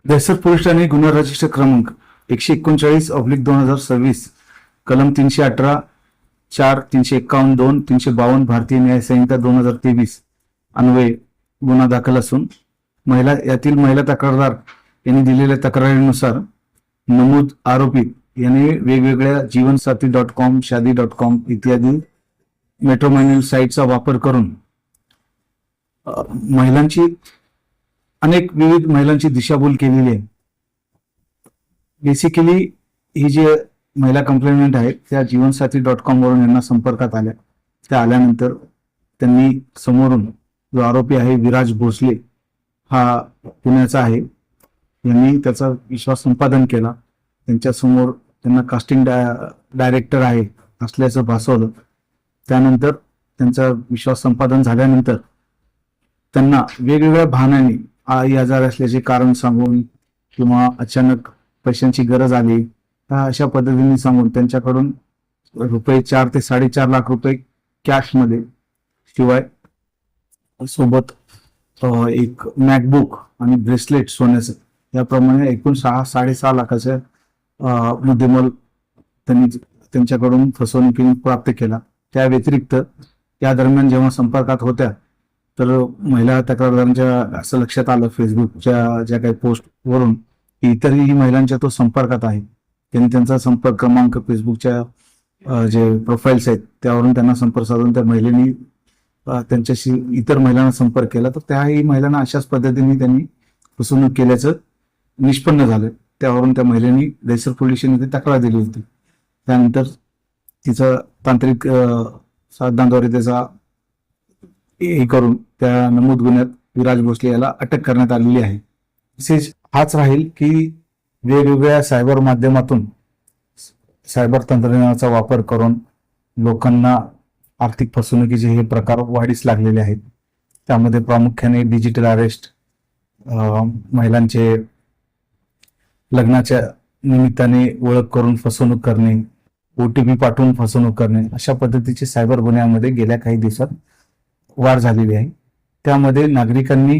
दहशत पोलीस ठाणे गुन्हा रजिस्टर क्रमांक 139/2026 कलम 318 4 351 2 352 भारतीय न्याय संहिता 2023 अन्वये गुन्हा दाखल असून यातील महिला तक्रारदार यांनी दिलेल्या तक्रारीनुसार नमूद आरोपी यांनी वेगवेगळ्या जीवनसाथी.com शादी.com इत्यादी मेट्रोमॅन्युअल साईटचा वापर करून अनेक विविध महिलांची दिशाभूल केलेली आहे. बेसिकली ही जी महिला कंप्लेंट आहेत त्या जीवनसाथी.com वरून यांना संपर्कात आल्या. त्या आल्यानंतर त्यांनी समोरून जो आरोपी आहे विराज भोसले हा पुण्याचा आहे, यांनी त्याचा विश्वास संपादन केला. त्यांच्या समोर त्यांना कास्टिंग डायरेक्टर आहे असल्याचं भासवलं. त्यानंतर त्यांचा विश्वास संपादन झाल्यानंतर त्यांना वेगवेगळ्या बहाण्याने आई आजार असल्याचे कारण सांगून किंवा अचानक पैशांची गरज आली अशा पद्धतीने सांगून त्यांच्याकडून रुपये 4 ते 4.5 लाख रुपये कॅश मध्ये, शिवाय सोबत एक मॅकबुक आणि ब्रेसलेट सोन्याचं याप्रमाणे एकूण 6.5 लाखाचा मुद्देमाल त्यांनी त्यांच्याकडून फसवणुकीने प्राप्त केला. त्या व्यतिरिक्त या दरम्यान जेव्हा संपर्कात होत्या तर महिला तक्रारदारांच्या असं लक्षात आलं फेसबुकच्या ज्या काही पोस्ट वरून की इतरही महिलांच्या तो संपर्कात आहे. त्यांनी त्यांचा संपर्क क्रमांक फेसबुकच्या जे प्रोफाईल्स आहेत त्यावरून त्यांना संपर्क साधून त्या महिलेनी त्यांच्याशी इतर महिलांना संपर्क केला. तर त्याही महिलांना अशाच पद्धतीने त्यांनी फसवणूक केल्याचं निष्पन्न झालं. त्यावरून त्या महिलेनी दहशत पोलीस स्टेशनमध्ये तक्रार दिली होती. त्यानंतर तिचा तांत्रिक साधनाद्वारे त्याचा हे करून त्या नमूद गुन्ह्यात विराज भोसले याला अटक करण्यात आलेली आहे. मेसेज हाच राहील की वेगवेगळ्या सायबर माध्यमातून सायबर तंत्रज्ञानाचा वापर करून लोकांना आर्थिक फसवणुकीचे हे प्रकार वाढीस लागलेले आहेत. त्यामध्ये प्रामुख्याने डिजिटल अरेस्ट, महिलांचे लग्नाच्या निमित्ताने ओळख करून फसवणूक करणे, OTP पाठवून फसवणूक करणे अशा पद्धतीचे सायबर गुन्ह्यामध्ये गेल्या काही दिवसात वाढ झालेली आहे. त्यामध्ये नागरिकांनी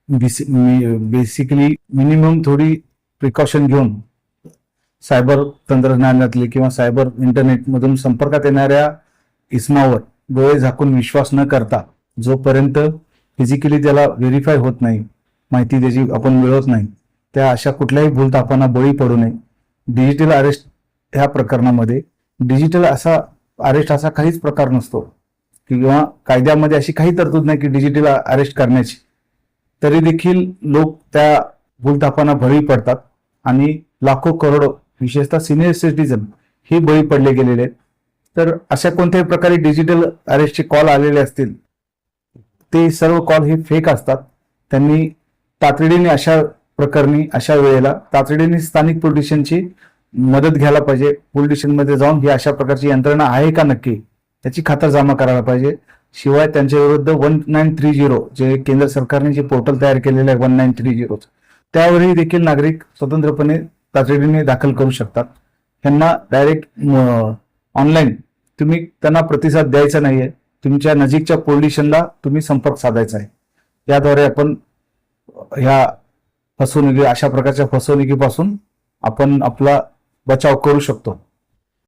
बेसिकली मिनिमम थोडी प्रिकॉशन घेऊन सायबर तंत्रज्ञानातले किंवा सायबर इंटरनेटमधून संपर्कात येणाऱ्या इसमावर डोळे झाकून विश्वास न करता, जोपर्यंत फिजिकली त्याला व्हेरीफाय होत नाही, माहिती त्याची आपण मिळवत नाही, त्या अशा कुठल्याही भूलथापांना बळी पडू नये. डिजिटल अरेस्ट ह्या प्रकरणामध्ये डिजिटल अरेस्ट असा काहीच प्रकार नसतो किंवा कायद्यामध्ये अशी काही तरतूद नाही की डिजिटल अरेस्ट करण्याची. तरी देखील लोक त्या भूलथापांना बळी पडतात आणि लाखो करोडो विशेषतः सिनियर सिटीजन हे बळी पडले गेलेले आहेत. तर अशा कोणत्याही प्रकारे डिजिटल अरेस्टचे कॉल आलेले असतील ते सर्व कॉल हे फेक असतात. त्यांनी तातडीने अशा प्रकरणी अशा वेळेला तातडीने स्थानिक पोलीस स्टेशनची मदत घ्यायला पाहिजे. पोलीस स्टेशनमध्ये जाऊन ही अशा प्रकारची यंत्रणा आहे का नक्की त्याची खातरजमा करायला पाहिजे. शिवाय त्यांच्या विरुद्ध 1930 जे केंद्र सरकारने जे पोर्टल तयार केलेलं आहे 1930 त्यावरही देखील नागरिक स्वतंत्रपणे तातडीने दाखल करू शकतात. त्यांना डायरेक्ट ऑनलाईन तुम्ही त्यांना प्रतिसाद द्यायचा नाहीये, तुमच्या नजीकच्या पोलीस स्टेशनला तुम्ही संपर्क साधायचा आहे. याद्वारे आपण ह्या अशा प्रकारच्या फसवणुकीपासून आपण आपला बचाव करू शकतो.